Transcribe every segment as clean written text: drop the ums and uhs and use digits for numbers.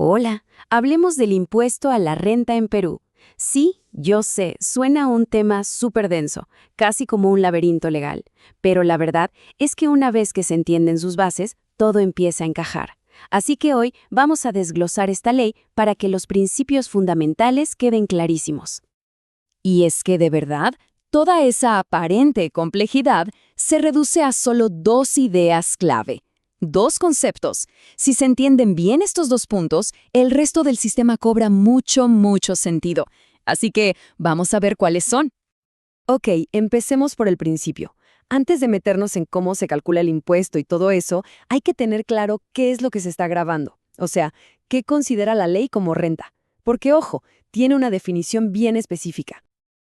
Hola, hablemos del impuesto a la renta en Perú. Sí, yo sé, suena a un tema súper denso, casi como un laberinto legal, pero la verdad es que una vez que se entienden sus bases, todo empieza a encajar. Así que hoy vamos a desglosar esta ley para que los principios fundamentales queden clarísimos. Y es que de verdad, toda esa aparente complejidad se reduce a solo dos ideas clave. Dos conceptos. Si se entienden bien estos dos puntos, el resto del sistema cobra mucho sentido. Así que vamos a ver cuáles son. Ok, empecemos por el principio. Antes de meternos en cómo se calcula el impuesto y todo eso, hay que tener claro qué es lo que se está gravando. O sea, qué considera la ley como renta. Porque, ojo, tiene una definición bien específica.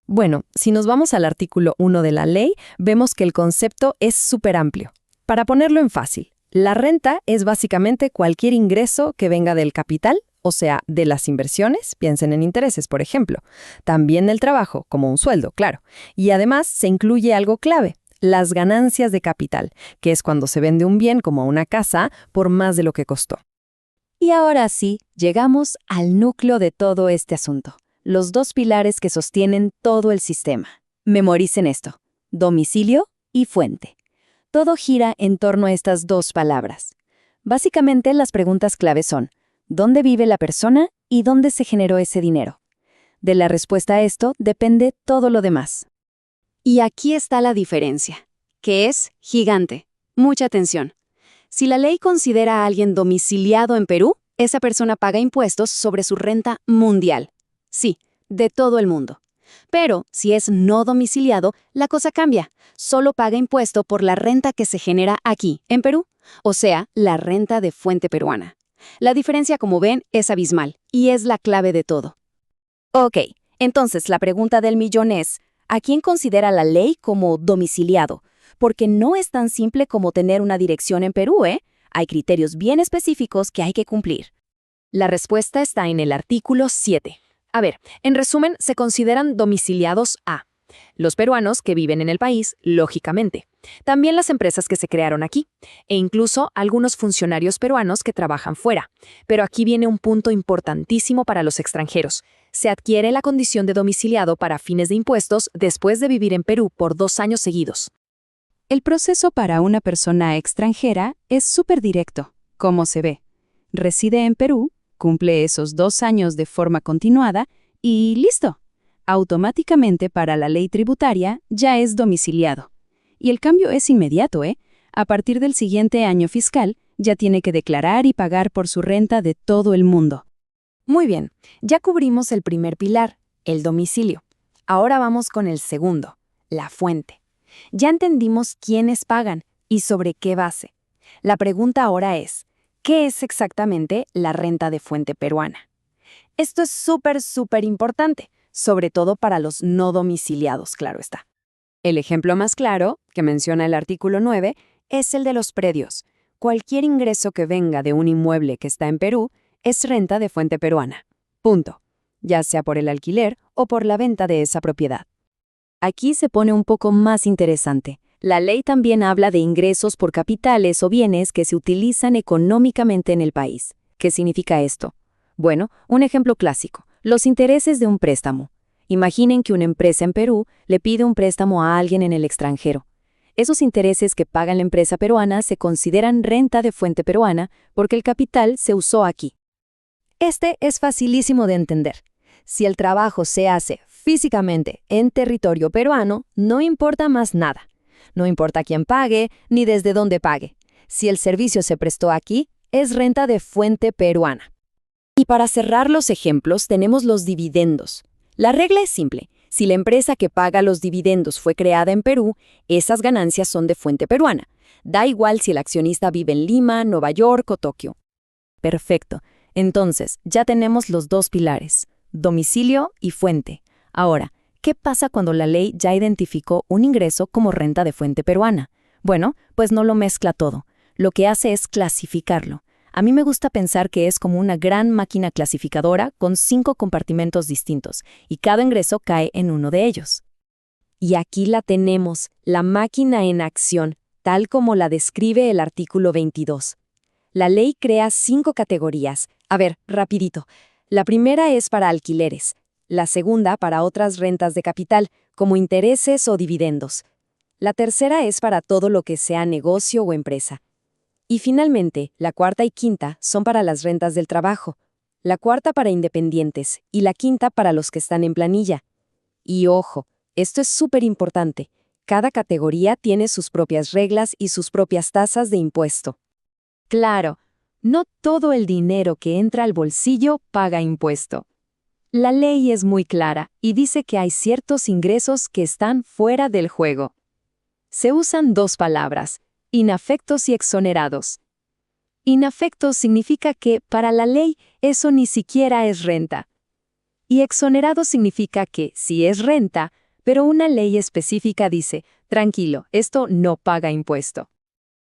Bueno, si nos vamos al artículo 1 de la ley, vemos que el concepto es súper amplio. Para ponerlo en fácil, la renta es básicamente cualquier ingreso que venga del capital, o sea, de las inversiones, piensen en intereses, por ejemplo. También del trabajo, como un sueldo, claro. Y además se incluye algo clave, las ganancias de capital, que es cuando se vende un bien como una casa por más de lo que costó. Y ahora sí, llegamos al núcleo de todo este asunto. Los dos pilares que sostienen todo el sistema. Memoricen esto: domicilio y fuente. Todo gira en torno a estas dos palabras. Básicamente, las preguntas clave son: ¿dónde vive la persona y dónde se generó ese dinero? De la respuesta a esto depende todo lo demás. Y aquí está la diferencia, que es gigante. Mucha atención. Si la ley considera a alguien domiciliado en Perú, esa persona paga impuestos sobre su renta mundial. Sí, de todo el mundo. Pero si es no domiciliado, la cosa cambia. Solo paga impuesto por la renta que se genera aquí, en Perú, o sea, la renta de fuente peruana. La diferencia, como ven, es abismal y es la clave de todo. Ok, entonces la pregunta del millón es: ¿a quién considera la ley como domiciliado? Porque no es tan simple como tener una dirección en Perú, ¿eh? Hay criterios bien específicos que hay que cumplir. La respuesta está en el artículo 7. A ver, en resumen, se consideran domiciliados a los peruanos que viven en el país, lógicamente. También las empresas que se crearon aquí, e incluso algunos funcionarios peruanos que trabajan fuera. Pero aquí viene un punto importantísimo para los extranjeros. Se adquiere la condición de domiciliado para fines de impuestos después de vivir en Perú por 2 años seguidos. El proceso para una persona extranjera es súper directo, como se ve. Reside en Perú, cumple esos 2 años de forma continuada y ¡listo! Automáticamente para la ley tributaria ya es domiciliado. Y el cambio es inmediato, ¿eh? A partir del siguiente año fiscal ya tiene que declarar y pagar por su renta de todo el mundo. Muy bien, ya cubrimos el primer pilar, el domicilio. Ahora vamos con el segundo, la fuente. Ya entendimos quiénes pagan y sobre qué base. La pregunta ahora es: ¿qué es exactamente la renta de fuente peruana? Esto es súper importante, sobre todo para los no domiciliados, claro está. El ejemplo más claro, que menciona el artículo 9, es el de los predios. Cualquier ingreso que venga de un inmueble que está en Perú es renta de fuente peruana. Punto. Ya sea por el alquiler o por la venta de esa propiedad. Aquí se pone un poco más interesante. La ley también habla de ingresos por capitales o bienes que se utilizan económicamente en el país. ¿Qué significa esto? Bueno, un ejemplo clásico: los intereses de un préstamo. Imaginen que una empresa en Perú le pide un préstamo a alguien en el extranjero. Esos intereses que paga la empresa peruana se consideran renta de fuente peruana porque el capital se usó aquí. Este es facilísimo de entender. Si el trabajo se hace físicamente en territorio peruano, no importa más nada. No importa quién pague ni desde dónde pague. Si el servicio se prestó aquí, es renta de fuente peruana. Y para cerrar los ejemplos tenemos los dividendos. La regla es simple: si la empresa que paga los dividendos fue creada en Perú, esas ganancias son de fuente peruana. Da igual si el accionista vive en Lima, Nueva York o Tokio. Perfecto. Entonces, ya tenemos los dos pilares: domicilio y fuente. Ahora, ¿qué pasa cuando la ley ya identificó un ingreso como renta de fuente peruana? Bueno, pues no lo mezcla todo. Lo que hace es clasificarlo. A mí me gusta pensar que es como una gran máquina clasificadora con 5 compartimentos distintos, y cada ingreso cae en uno de ellos. Y aquí la tenemos, la máquina en acción, tal como la describe el artículo 22. La ley crea 5 categorías: A ver, rapidito. La primera es para alquileres, la segunda para otras rentas de capital, como intereses o dividendos. La tercera es para todo lo que sea negocio o empresa. Y finalmente, la cuarta y quinta son para las rentas del trabajo, la cuarta para independientes y la quinta para los que están en planilla. Y ojo, esto es súper importante. Cada categoría tiene sus propias reglas y sus propias tasas de impuesto. Claro, no todo el dinero que entra al bolsillo paga impuesto. La ley es muy clara y dice que hay ciertos ingresos que están fuera del juego. Se usan dos palabras, inafectos y exonerados. Inafectos significa que, para la ley, eso ni siquiera es renta. Y exonerado significa que, sí es renta, pero una ley específica dice, tranquilo, esto no paga impuesto.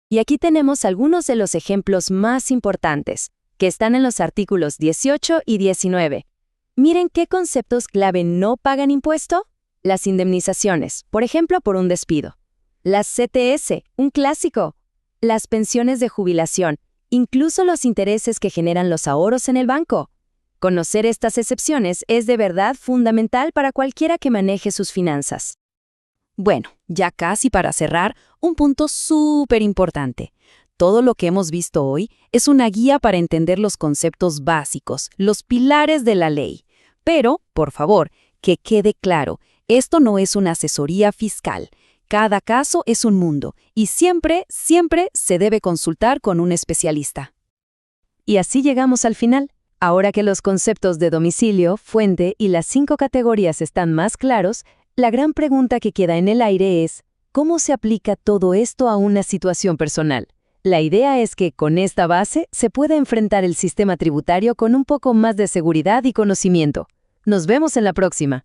Y aquí tenemos algunos de los ejemplos más importantes, que están en los artículos 18 y 19. Miren qué conceptos clave no pagan impuesto. Las indemnizaciones, por ejemplo, por un despido. Las CTS, un clásico. Las pensiones de jubilación, incluso los intereses que generan los ahorros en el banco. Conocer estas excepciones es de verdad fundamental para cualquiera que maneje sus finanzas. Bueno, ya casi para cerrar, un punto súper importante. Todo lo que hemos visto hoy es una guía para entender los conceptos básicos, los pilares de la ley. Pero, por favor, que quede claro, esto no es una asesoría fiscal. Cada caso es un mundo y siempre se debe consultar con un especialista. Y así llegamos al final. Ahora que los conceptos de domicilio, fuente y las 5 categorías están más claros, la gran pregunta que queda en el aire es, ¿cómo se aplica todo esto a una situación personal? La idea es que con esta base se pueda enfrentar el sistema tributario con un poco más de seguridad y conocimiento. Nos vemos en la próxima.